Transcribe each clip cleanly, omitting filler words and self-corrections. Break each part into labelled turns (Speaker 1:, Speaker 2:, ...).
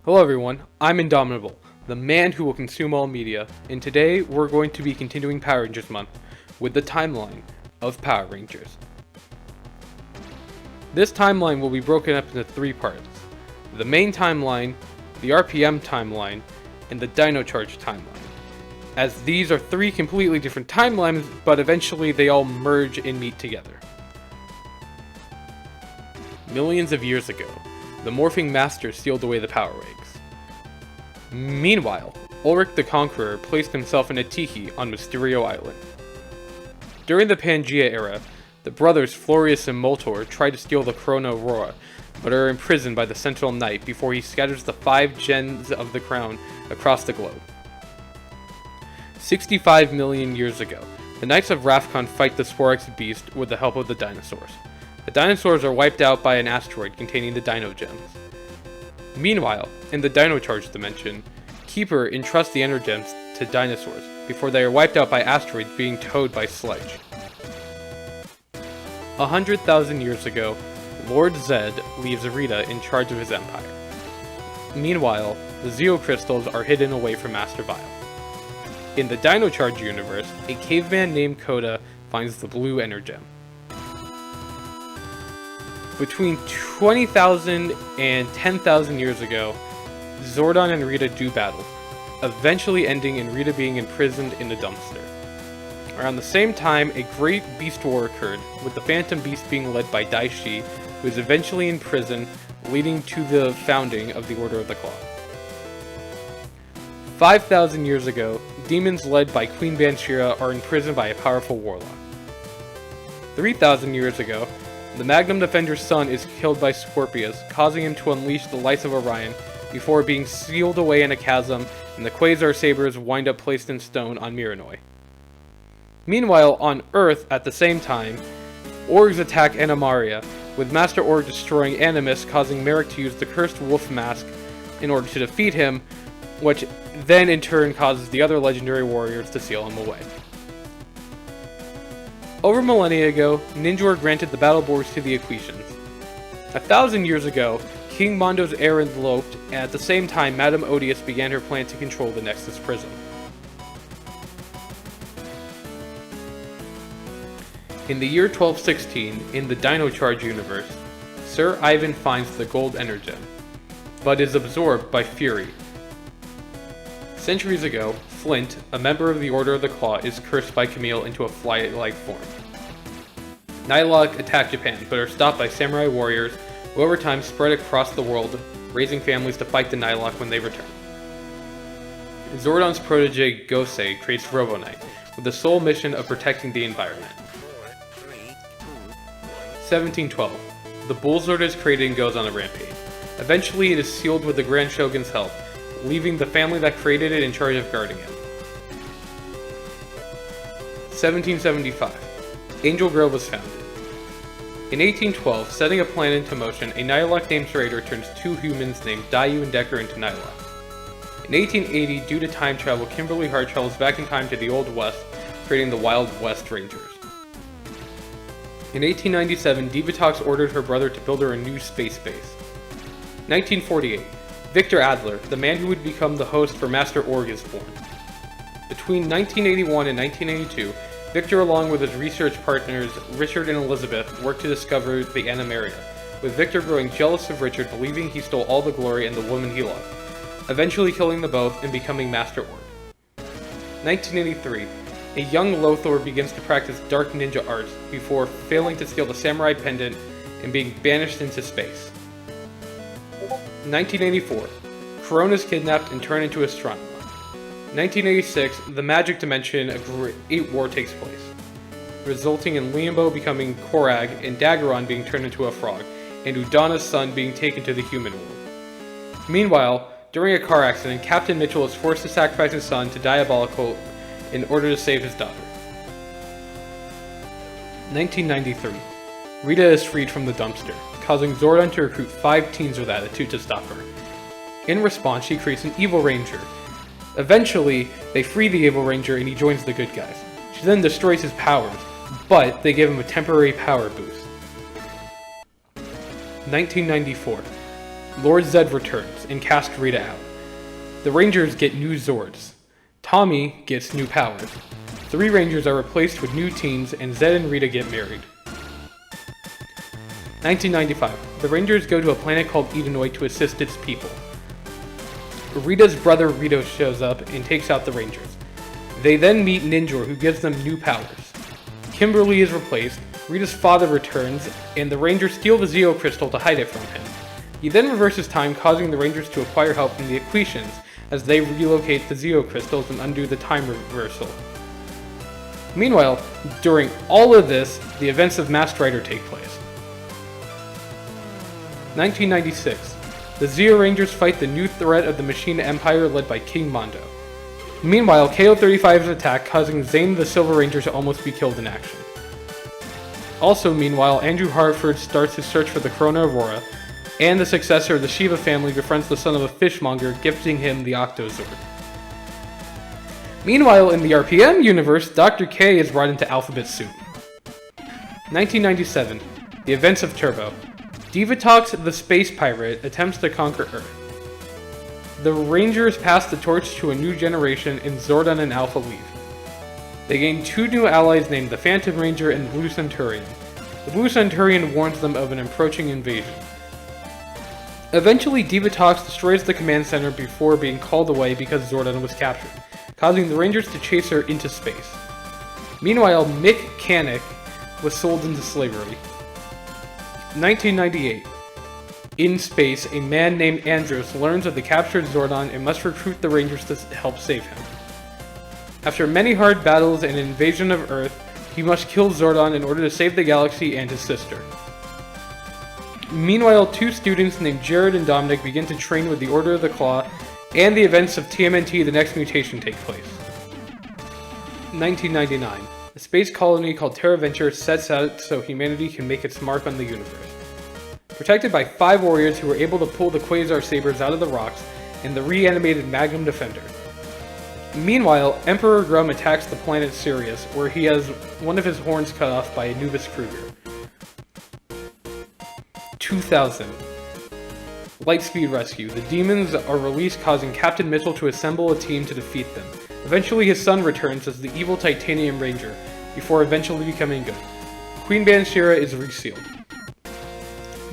Speaker 1: Hello everyone, I'm Indomitable, the man who will consume all media, and today we're going to be continuing Power Rangers month with the timeline of Power Rangers. This timeline will be broken up into three parts: the main timeline, the RPM timeline, and the Dino Charge timeline. As these are three completely different timelines, but eventually they all merge and meet together. Millions of years ago, the Morphing Master sealed away the Power Eggs. Meanwhile, Ulrich the Conqueror placed himself in a tiki on Mysterio Island. During the Pangea era, the brothers Florius and Moltor try to steal the Corona Aurora, but are imprisoned by the Sentinel Knight before he scatters the 5 gems of the crown across the globe. 65 million years ago, the Knights of Rafkon fight the Sporex beast with the help of the dinosaurs. The dinosaurs are wiped out by an asteroid containing the Dino Gems. Meanwhile, in the Dino Charge dimension, Keeper entrusts the Energems to dinosaurs before they are wiped out by asteroids being towed by Sledge. 100,000 years ago, Lord Zed leaves Rita in charge of his empire. Meanwhile, the Zeo Crystals are hidden away from Master Vile. In the Dino Charge universe, a caveman named Koda finds the blue Energem. Between 20,000 and 10,000 years ago, Zordon and Rita do battle, eventually ending in Rita being imprisoned in a dumpster. Around the same time, a great beast war occurred, with the Phantom Beast being led by Daishi, who is eventually in prison, leading to the founding of the Order of the Claw. 5,000 years ago, demons led by Queen Bansheera are imprisoned by a powerful warlock. 3,000 years ago, the Magnum Defender's son is killed by Scorpius, causing him to unleash the Lights of Orion before being sealed away in a chasm, and the Quasar Sabers wind up placed in stone on Miranoi. Meanwhile, on Earth, at the same time, Orgs attack Animaria, with Master Org destroying Animus, causing Merrick to use the Cursed Wolf Mask in order to defeat him, which then in turn causes the other legendary warriors to seal him away. Over millennia ago, Ninjor granted the battle boards to the Equitians. 1,000 years ago, King Mondo's errand eloped, and at the same time Madame Odious began her plan to control the Nexus Prison. In the year 1216, in the Dino Charge universe, Sir Ivan finds the Gold Energem, but is absorbed by Fury. Centuries ago, Flint, a member of the Order of the Claw, is cursed by Camille into a fly-like form. Nightlock attack Japan, but are stopped by samurai warriors who over time spread across the world, raising families to fight the Nightlock when they return. Zordon's protege Gosei creates Robonite, with the sole mission of protecting the environment. 1712. The Bullzord is created and goes on a rampage. Eventually it is sealed with the Grand Shogun's help, leaving the family that created it in charge of guarding it. 1775. Angel Grove was founded. In 1812, setting a plan into motion, a Nihilok named Raider turns 2 humans named Dayu and Decker into Nihilok. In 1880, due to time travel, Kimberly Hart travels back in time to the Old West, creating the Wild West Rangers. In 1897, Divatox ordered her brother to build her a new space base. 1948. Victor Adler, the man who would become the host for Master Org, is born. Between 1981 and 1982, Victor, along with his research partners Richard and Elizabeth, worked to discover the Animaria, with Victor growing jealous of Richard, believing he stole all the glory and the woman he loved, eventually killing them both and becoming Master Org. 1983. A young Lothor begins to practice dark ninja arts before failing to steal the samurai pendant and being banished into space. 1984. Corona is kidnapped and turned into Astronomer. 1986, the Magic Dimension, a great war takes place, resulting in Liambo becoming Korag and Daggeron being turned into a frog, and Udana's son being taken to the human world. Meanwhile, during a car accident, Captain Mitchell is forced to sacrifice his son to Diabolical in order to save his daughter. 1993. Rita is freed from the dumpster, causing Zordon to recruit 5 teens with attitude to stop her. In response, she creates an evil ranger. Eventually, they free the evil ranger and he joins the good guys. She then destroys his powers, but they give him a temporary power boost. 1994. Lord Zed returns and casts Rita out. The Rangers get new Zords. Tommy gets new powers. 3 Rangers are replaced with new teens, and Zed and Rita get married. 1995. The Rangers go to a planet called Edenoid to assist its people. Rita's brother Rito shows up and takes out the Rangers. They then meet Ninjor, who gives them new powers. Kimberly is replaced, Rita's father returns, and the Rangers steal the Zeo Crystal to hide it from him. He then reverses time, causing the Rangers to acquire help from the Equitians as they relocate the Zeo Crystals and undo the time reversal. Meanwhile, during all of this, the events of Masked Rider take place. 1996. The Zeo Rangers fight the new threat of the Machine Empire led by King Mondo. Meanwhile, KO-35 is attacked, causing Zane the Silver Ranger to almost be killed in action. Also, meanwhile, Andrew Hartford starts his search for the Corona Aurora, and the successor of the Shiva family befriends the son of a fishmonger, gifting him the Octozord. Meanwhile, in the RPM universe, Dr. K is brought into Alphabet Soup. 1997. The events of Turbo. Divatox, the space pirate, attempts to conquer Earth. The Rangers pass the torch to a new generation, and Zordon and Alpha leave. They gain 2 new allies named the Phantom Ranger and Blue Centurion. The Blue Centurion warns them of an approaching invasion. Eventually, Divatox destroys the command center before being called away because Zordon was captured, causing the Rangers to chase her into space. Meanwhile, Mick Canic was sold into slavery. 1998. In space, a man named Andros learns of the captured Zordon and must recruit the Rangers to help save him. After many hard battles and an invasion of Earth, he must kill Zordon in order to save the galaxy and his sister. Meanwhile, 2 students named Jared and Dominic begin to train with the Order of the Claw, and the events of TMNT The Next Mutation take place. 1999. A space colony called TerraVenture sets out so humanity can make its mark on the universe. Protected by 5 warriors who were able to pull the Quasar Sabers out of the rocks and the reanimated Magnum Defender. Meanwhile, Emperor Grum attacks the planet Sirius, where he has one of his horns cut off by Anubis Kruger. 2000. Lightspeed Rescue. The demons are released, causing Captain Mitchell to assemble a team to defeat them. Eventually his son returns as the evil Titanium Ranger, before eventually becoming good. Queen Banshira is resealed.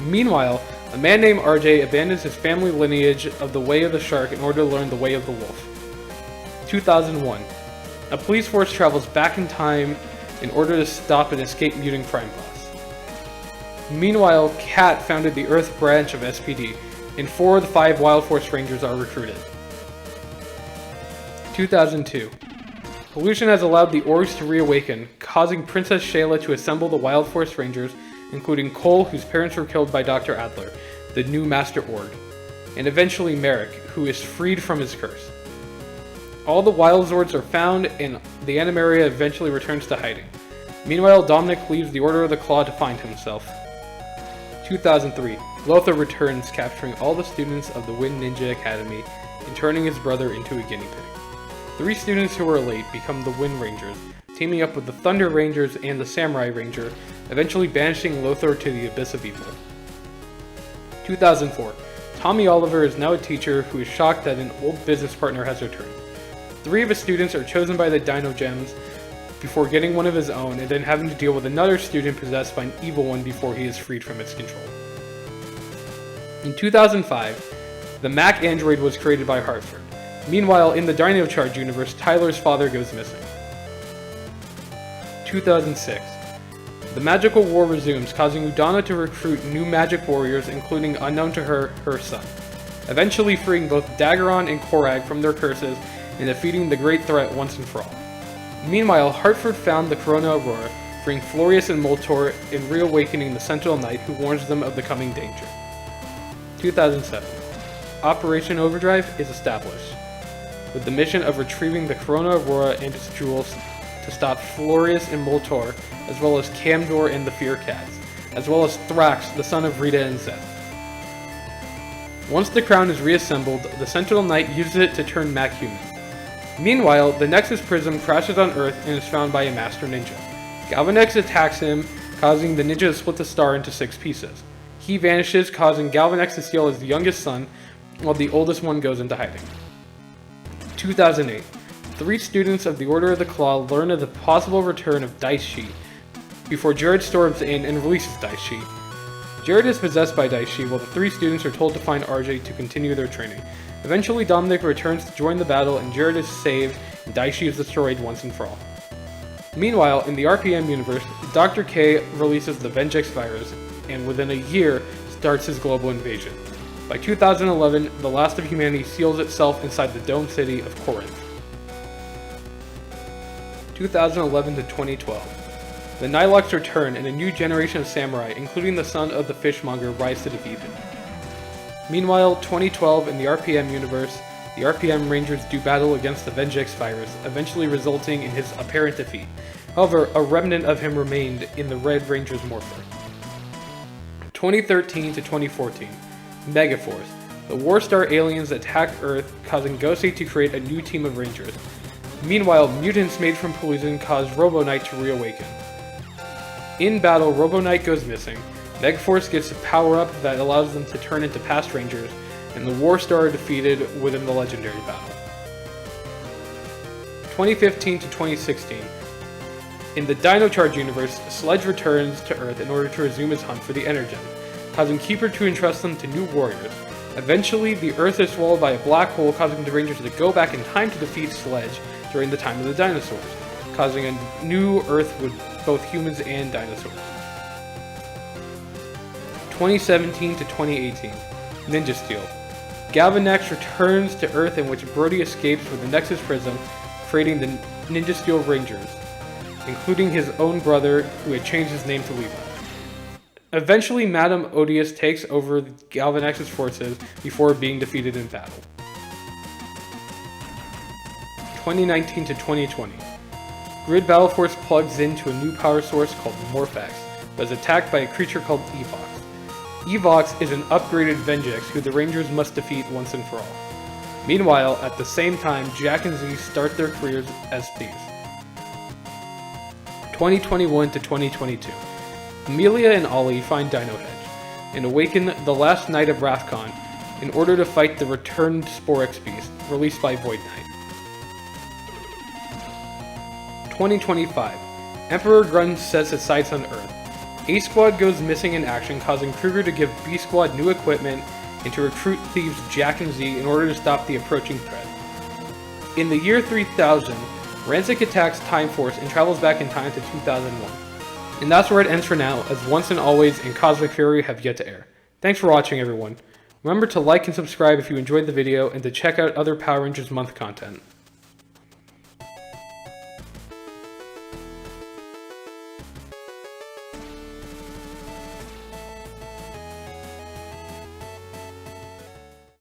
Speaker 1: Meanwhile, a man named RJ abandons his family lineage of the Way of the Shark in order to learn the Way of the Wolf. 2001. A police force travels back in time in order to stop an escaped mutant crime boss. Meanwhile, Kat founded the Earth branch of SPD, and 4 of the 5 Wild Force Rangers are recruited. 2002. Pollution has allowed the Orgs to reawaken, causing Princess Shayla to assemble the Wild Force Rangers, including Cole, whose parents were killed by Dr. Adler, the new Master Org, and eventually Merrick, who is freed from his curse. All the Wild Zords are found, and the Animaria eventually returns to hiding. Meanwhile, Dominic leaves the Order of the Claw to find himself. 2003. Lothar returns, capturing all the students of the Wind Ninja Academy and turning his brother into a guinea pig. 3 students who were late become the Wind Rangers, teaming up with the Thunder Rangers and the Samurai Ranger, eventually banishing Lothar to the Abyss of Evil. 2004. Tommy Oliver is now a teacher who is shocked that an old business partner has returned. 3 of his students are chosen by the Dino Gems before getting one of his own, and then having to deal with another student possessed by an evil one before he is freed from its control. In 2005, the Mac android was created by Hartford. Meanwhile, in the Dino Charge universe, Tyler's father goes missing. 2006. The magical war resumes, causing Udana to recruit new magic warriors, including, unknown to her, her son, eventually freeing both Daggeron and Korag from their curses and defeating the great threat once and for all. Meanwhile, Hartford found the Corona Aurora, freeing Florius and Moltor and reawakening the Sentinel Knight, who warns them of the coming danger. 2007. Operation Overdrive is established, with the mission of retrieving the Corona Aurora and its jewels to stop Florius and Moltor, as well as Camdor and the Fear Cats, as well as Thrax, the son of Rita and Zed. Once the crown is reassembled, the Sentinel Knight uses it to turn Mac human. Meanwhile, the Nexus Prism crashes on Earth and is found by a Master Ninja. Galvanex attacks him, causing the ninja to split the star into 6 pieces. He vanishes, causing Galvanex to steal his youngest son, while the oldest one goes into hiding. 2008. 3 students of the Order of the Claw learn of the possible return of Daishi before Jared storms in and releases Daishi. Jared is possessed by Daishi, while the 3 students are told to find RJ to continue their training. Eventually, Dominic returns to join the battle, and Jared is saved, and Daishi is destroyed once and for all. Meanwhile, in the RPM universe, Dr. K releases the Vengex virus, and within a year, starts his global invasion. By 2011, the last of humanity seals itself inside the Dome City of Corinth. 2011 to 2012. The Nilox return, and a new generation of samurai, including the son of the fishmonger, rise to defeat him. Meanwhile, 2012 in the RPM universe, the RPM Rangers do battle against the Vengex virus, eventually resulting in his apparent defeat. However, a remnant of him remained in the Red Ranger's morpher. 2013 to 2014. Megaforce. The Warstar aliens attack Earth, causing Gosei to create a new team of Rangers. Meanwhile, mutants made from poison cause Robo Knight to reawaken. In battle, Robo Knight goes missing. Megaforce gets a power-up that allows them to turn into past Rangers, and the Warstar are defeated within the legendary battle. 2015 to 2016. In the Dino Charge universe, Sledge returns to Earth in order to resume his hunt for the Energen, causing Keeper to entrust them to new warriors. Eventually, the Earth is swallowed by a black hole, causing the Rangers to go back in time to defeat Sledge during the time of the dinosaurs, causing a new Earth with both humans and dinosaurs. 2017 to 2018. Ninja Steel. Galvanex returns to Earth, in which Brody escapes with the Nexus Prism, creating the Ninja Steel Rangers, including his own brother, who had changed his name to Levi. Eventually, Madame Odious takes over Galvanex's forces before being defeated in battle. 2019 to 2020. Grid Battle Force plugs into a new power source called Morphex, but is attacked by a creature called Evox. Evox is an upgraded Vengex who the Rangers must defeat once and for all. Meanwhile, at the same time, Jack and Z start their careers as thieves. 2021 to 2022. Amelia and Ollie find Dino Hedge and awaken the last Knight of Rathcon in order to fight the returned Sporex beast released by Void Knight. 2025. Emperor Grunge sets his sights on Earth. A-Squad goes missing in action, causing Kruger to give B-Squad new equipment and to recruit thieves Jack and Z in order to stop the approaching threat. In the year 3000, Rancic attacks Time Force and travels back in time to 2001. And that's where it ends for now, as Once and Always and Cosmic Fury have yet to air. Thanks for watching, everyone. Remember to like and subscribe if you enjoyed the video, and to check out other Power Rangers Month content.